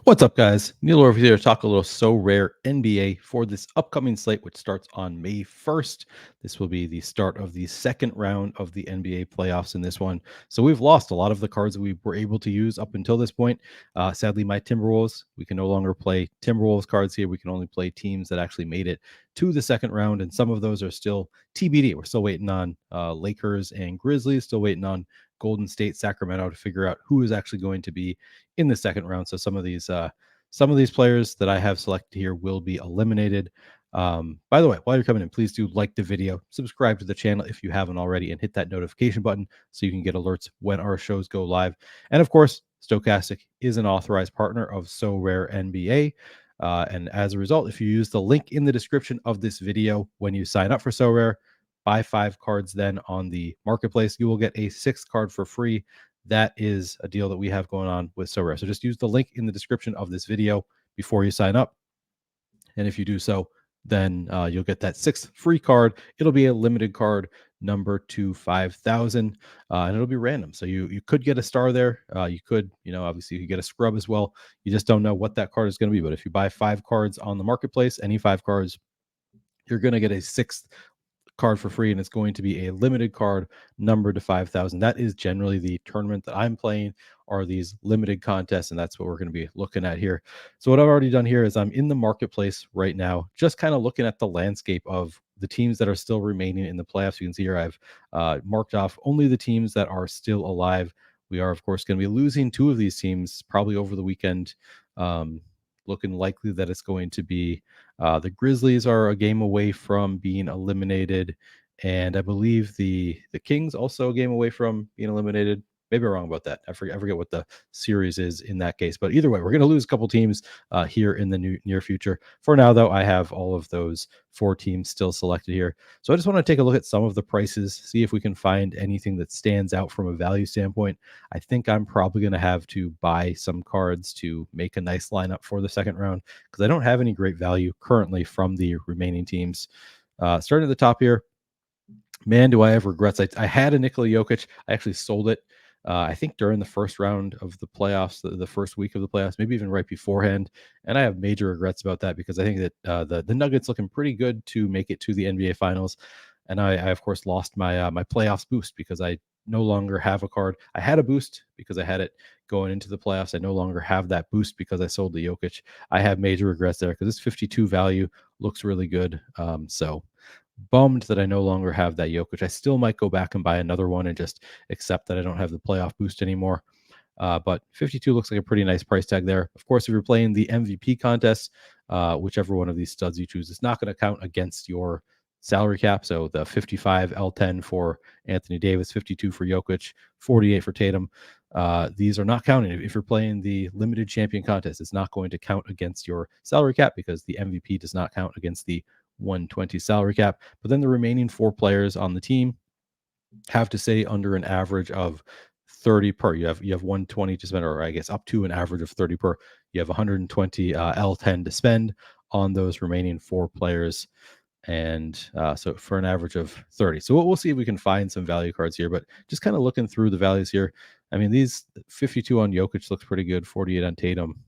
What's up, guys? Neil Orfield here to talk a little Sorare NBA for this upcoming slate, which starts on May 1st. This will be the start of the second round of the NBA playoffs in this one. So we've lost a lot of the cards that we were able to use up until this point. Sadly, my Timberwolves, we can no longer play Timberwolves cards here. We can only play teams that actually made it to the second round, and some of those are still TBD. We're still waiting on Lakers and Grizzlies, still waiting on Golden State, Sacramento to figure out who is actually going to be in the second round. So some of these players that I have selected here will be eliminated. By the way, while you're coming in, please do like the video, subscribe to the channel if you haven't already, and hit that notification button so you can get alerts when our shows go live. And of course, Stochastic is an authorized partner of Sorare NBA. And as a result, if you use the link in the description of this video when you sign up for Sorare, buy 5 cards then on the marketplace, you will get a 6th card for free. That is a deal that we have going on with Sorare. So just use the link in the description of this video before you sign up. And if you do so, then you'll get that 6th free card. It'll be a limited card number to 5,000, and it'll be random. So you could get a star there. You could, obviously you could get a scrub as well. You just don't know what that card is going to be. But if you buy 5 cards on the marketplace, any 5 cards, you're going to get a 6th card for free, and it's going to be a limited card numbered to 5,000. That is generally the tournament that I'm playing, are these limited contests, and that's what we're going to be looking at here. So what I've already done here is I'm in the marketplace right now, just kind of looking at the landscape of the teams that are still remaining in the playoffs. You can see here I've marked off only the teams that are still alive. We are, of course, going to be losing 2 of these teams probably over the weekend. Looking likely that it's going to be the Grizzlies are a game away from being eliminated, and I believe the Kings also a game away from being eliminated. Maybe I'm wrong about that. I forget what the series is in that case. But either way, we're going to lose a couple teams here in the near future. For now, though, I have all of those 4 teams still selected here. So I just want to take a look at some of the prices, see if we can find anything that stands out from a value standpoint. I think I'm probably going to have to buy some cards to make a nice lineup for the second round because I don't have any great value currently from the remaining teams. Starting at the top here, man, do I have regrets. I had a Nikola Jokic. I actually sold it. I think during the first round of the playoffs, the first week of the playoffs, maybe even right beforehand. And I have major regrets about that because I think that the Nuggets looking pretty good to make it to the NBA Finals. And I of course lost my my playoffs boost because I no longer have a card. I had a boost because I had it going into the playoffs. I no longer have that boost because I sold the Jokic. I have major regrets there because this 52 value looks really good. So bummed that I no longer have that Jokic. I still might go back and buy another one and just accept that I don't have the playoff boost anymore. But 52 looks like a pretty nice price tag there. Of course, if you're playing the MVP contest, whichever one of these studs you choose, it's not going to count against your salary cap. So the 55 L10 for Anthony Davis, 52 for Jokic, 48 for Tatum. These are not counting. If you're playing the limited champion contest, it's not going to count against your salary cap because the MVP does not count against the 120 salary cap. But then the remaining 4 players on the team have to stay under an average of 30 per. You have 120 to spend, or I guess up to an average of 30 per. You have 120 L10 to spend on those remaining 4 players, and so for an average of 30. So we'll see if we can find some value cards here, but just kind of looking through the values here. I mean, these 52 on Jokic looks pretty good. 48 on Tatum,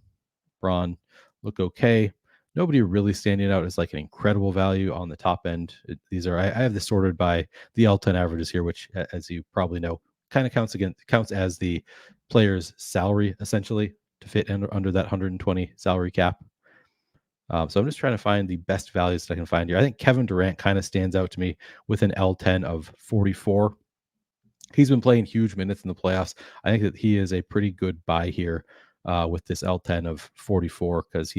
Braun look okay. Nobody really standing out as like an incredible value on the top end. These are I have this sorted by the L10 averages here, which, as you probably know, kind of counts as the player's salary essentially to fit under that 120 salary cap. So I'm just trying to find the best values that I can find here. I think Kevin Durant kind of stands out to me with an L10 of 44. He's been playing huge minutes in the playoffs. I think that he is a pretty good buy here with this L10 of 44 because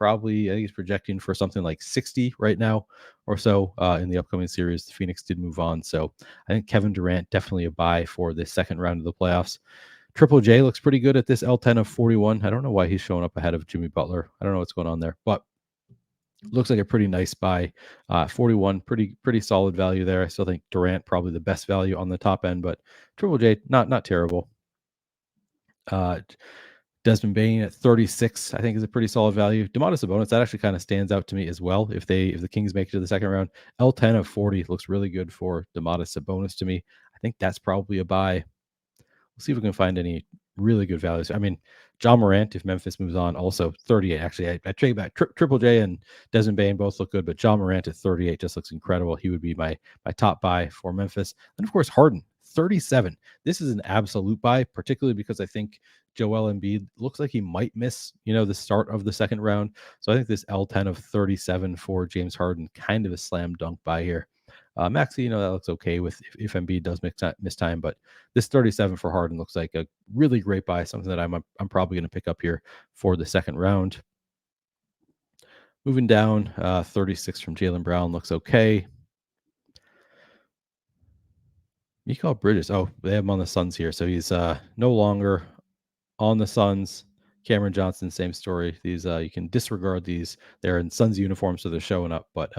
I think he's projecting for something like 60 right now or so in the upcoming series. The Phoenix did move on. So I think Kevin Durant definitely a buy for the second round of the playoffs. Triple J looks pretty good at this L10 of 41. I don't know why he's showing up ahead of Jimmy Butler. I don't know what's going on there, but looks like a pretty nice buy. 41, pretty solid value there. I still think Durant probably the best value on the top end, but Triple J not terrible. Desmond Bain at 36, I think is a pretty solid value. Domantas Sabonis, that actually kind of stands out to me as well. If the Kings make it to the second round, L10 of 40 looks really good for Domantas Sabonis to me. I think that's probably a buy. We'll see if we can find any really good values. I mean, John Morant, if Memphis moves on, also 38. Actually, I trade back. Triple J and Desmond Bain both look good, but John Morant at 38 just looks incredible. He would be my top buy for Memphis. And of course, Harden, 37. This is an absolute buy, particularly because I think Joel Embiid looks like he might miss, the start of the second round. So I think this L10 of 37 for James Harden, kind of a slam dunk buy here. Maxi, that looks okay with if Embiid does miss time, but this 37 for Harden looks like a really great buy, something that I'm probably going to pick up here for the second round. Moving down, 36 from Jaylen Brown looks okay. Mikal Bridges, oh, they have him on the Suns here, so he's no longer on the Suns. Cameron Johnson, same story. These you can disregard these. They're in Suns uniforms, so they're showing up, but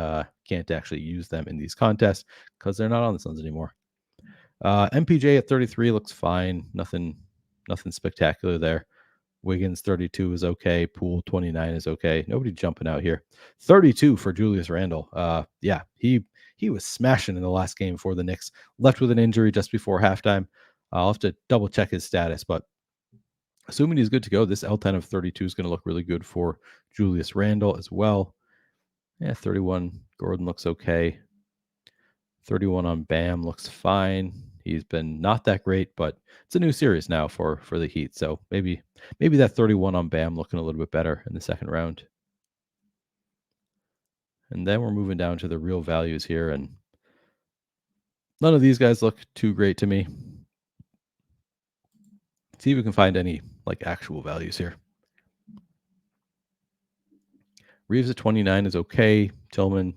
can't actually use them in these contests because they're not on the Suns anymore. MPJ at 33 looks fine. Nothing spectacular there. Wiggins 32 is okay. Poole 29 is okay. Nobody jumping out here. 32 for Julius Randle. Yeah, he was smashing in the last game for the Knicks. Left with an injury just before halftime. I'll have to double check his status, but assuming he's good to go, this L10 of 32 is going to look really good for Julius Randle as well. Yeah, 31 Gordon looks okay. 31 on Bam looks fine. He's been not that great, but it's a new series now for the Heat. So maybe that 31 on Bam looking a little bit better in the second round. And then we're moving down to the real values here, and none of these guys look too great to me. See if we can find any like actual values here. Reeves at 29 is okay. Tillman,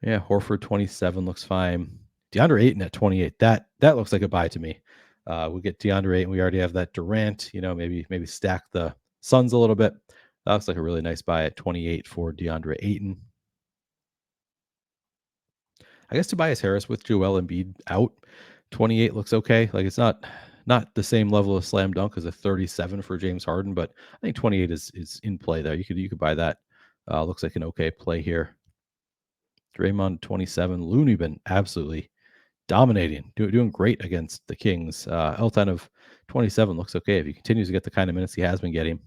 yeah, Horford 27 looks fine. DeAndre Ayton at 28. That looks like a buy to me. We get DeAndre Ayton. We already have that Durant. Maybe stack the Suns a little bit. That looks like a really nice buy at 28 for DeAndre Ayton. I guess Tobias Harris with Joel Embiid out, 28 looks okay. Like it's not the same level of slam dunk as a 37 for James Harden, but I think 28 is in play there. You could buy that. Looks like an okay play here. Draymond 27. Looney been absolutely dominating, doing great against the Kings. L10 of 27 looks okay if he continues to get the kind of minutes he has been getting.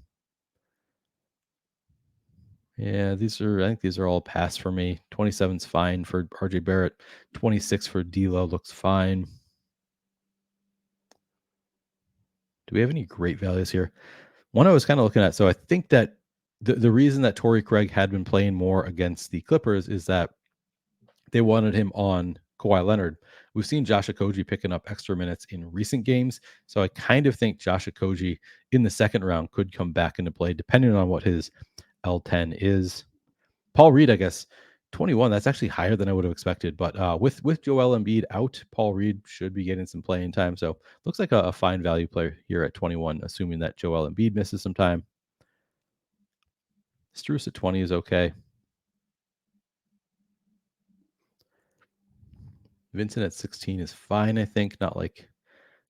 Yeah, I think these are all pass for me. 27's fine for RJ Barrett. 26 for D'Lo looks fine. Do we have any great values here? One I was kind of looking at. So I think that the reason that Torrey Craig had been playing more against the Clippers is that they wanted him on Kawhi Leonard. We've seen Josh Okogie picking up extra minutes in recent games. So I kind of think Josh Okogie in the second round could come back into play, depending on what his L10 is. Paul Reed, I guess, 21. That's actually higher than I would have expected. But with Joel Embiid out, Paul Reed should be getting some playing time. So looks like a fine value player here at 21, assuming that Joel Embiid misses some time. Strus at 20 is okay. Vincent at 16 is fine, I think. Not like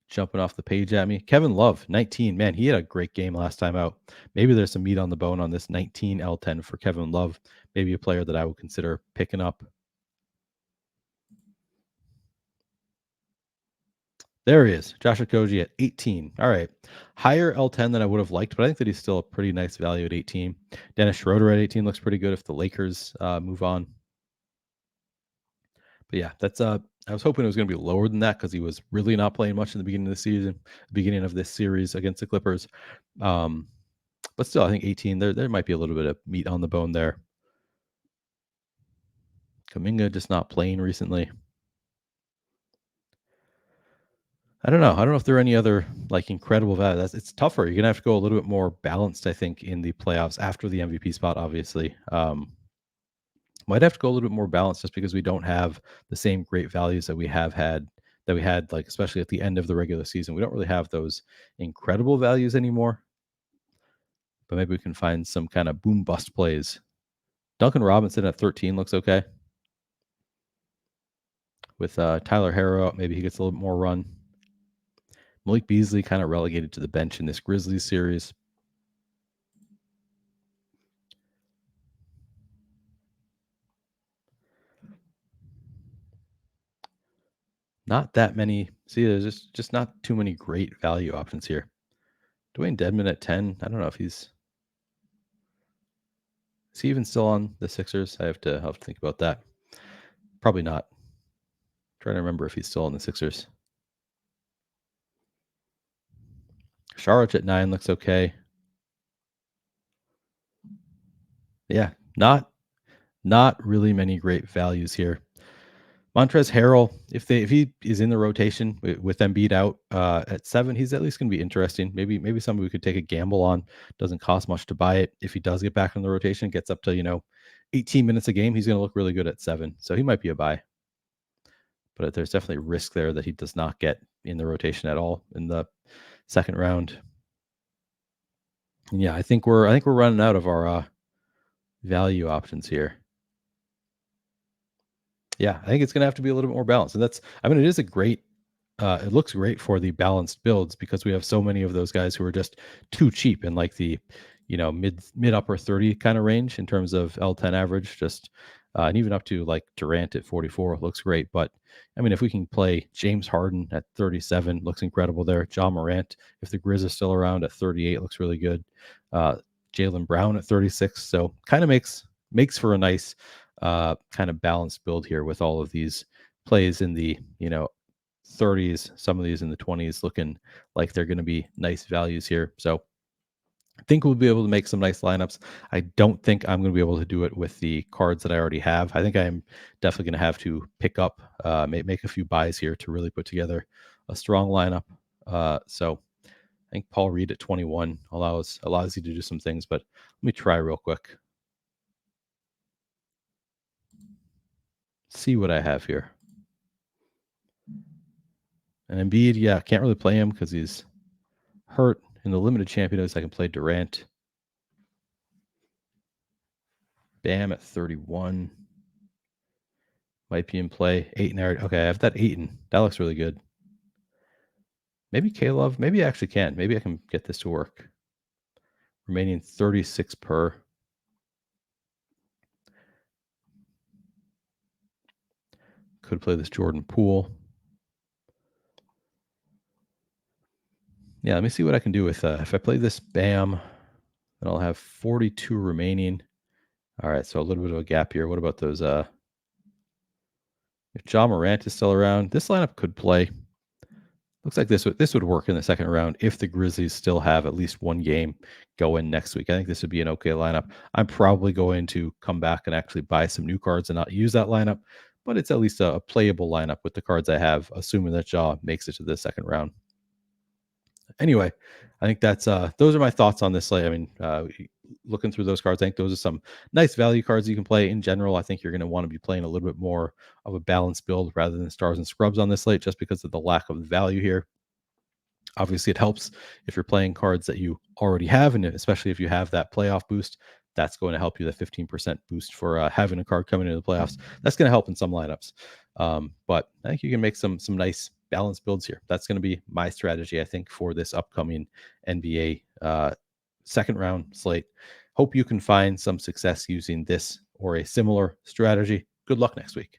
jumping off the page at me. Kevin Love, 19. Man, he had a great game last time out. Maybe there's some meat on the bone on this 19 L10 for Kevin Love. Maybe a player that I would consider picking up. There he is, Josh Okogie at 18. All right. Higher L10 than I would have liked, but I think that he's still a pretty nice value at 18. Dennis Schroeder at 18 looks pretty good if the Lakers move on. But yeah, that's I was hoping it was going to be lower than that because he was really not playing much in the beginning of the season, beginning of this series against the Clippers. But still, I think 18, there might be a little bit of meat on the bone there. Kuminga just not playing recently. I don't know. I don't know if there are any other like incredible values. It's tougher. You're gonna have to go a little bit more balanced, I think, in the playoffs after the MVP spot. Obviously, might have to go a little bit more balanced just because we don't have the same great values that we had like especially at the end of the regular season. We don't really have those incredible values anymore. But maybe we can find some kind of boom bust plays. Duncan Robinson at 13 looks okay. With Tyler Harrow, maybe he gets a little bit more run. Malik Beasley kind of relegated to the bench in this Grizzlies series. Not that many. See, there's just not too many great value options here. Dwayne Dedman at 10. I don't know if he's is he even still on the Sixers? I have to think about that. Probably not. Trying to remember if he's still on the Sixers. Charlotte at 9 looks okay. Yeah, not really many great values here. Montrezl Harrell, if he is in the rotation with Embiid out at 7, he's at least going to be interesting. Maybe somebody we could take a gamble on. Doesn't cost much to buy it. If he does get back in the rotation, gets up to 18 minutes a game, he's going to look really good at 7. So he might be a buy. But there's definitely risk there that he does not get in the rotation at all in the second round. And yeah, I think we're running out of our value options here. Yeah, I think it's going to have to be a little bit more balanced. And it is a great, it looks great for the balanced builds because we have so many of those guys who are just too cheap in like the, mid upper 30 kind of range in terms of L10 average, and even up to like Durant at 44 looks great. But I mean, if we can play James Harden at 37, looks incredible there. John Morant, if the Grizz is still around at 38, looks really good. Uh, Jalen Brown at 36. So kind of makes for a nice kind of balanced build here with all of these plays in the 30s, some of these in the 20s, looking like they're going to be nice values here. So I think we'll be able to make some nice lineups. I don't think I'm going to be able to do it with the cards that I already have. I think I'm definitely going to have to pick up, make a few buys here to really put together a strong lineup. So I think Paul Reed at 21 allows you to do some things, but let me try real quick. See what I have here. And Embiid, yeah, can't really play him because he's hurt. In the limited championships, I can play Durant. Bam at 31. Might be in play. Ayton. Okay, I have that Ayton. That looks really good. Maybe K-Love. Maybe I actually can. Maybe I can get this to work. Remaining 36 per. Could play this Jordan Poole. Yeah, let me see what I can do with if I play this Bam, then I'll have 42 remaining. All right, so a little bit of a gap here. What about those if John Morant is still around, this lineup could play. Looks like this would work in the second round if the Grizzlies still have at least one game going next week. I think this would be an okay lineup. I'm probably going to come back and actually buy some new cards and not use that lineup, but it's at least a playable lineup with the cards I have, assuming that Jaw makes it to the second round. Anyway, I think that's those are my thoughts on this slate. I mean, looking through those cards, I think those are some nice value cards you can play. In general, I think you're going to want to be playing a little bit more of a balanced build rather than stars and scrubs on this slate, just because of the lack of value here. Obviously, it helps if you're playing cards that you already have, and especially if you have that playoff boost, that's going to help you. The 15% boost for having a card coming into the playoffs, that's going to help in some lineups. But I think you can make some nice balanced builds here. That's going to be my strategy, I think, for this upcoming NBA second round slate. Hope you can find some success using this or a similar strategy. Good luck next week.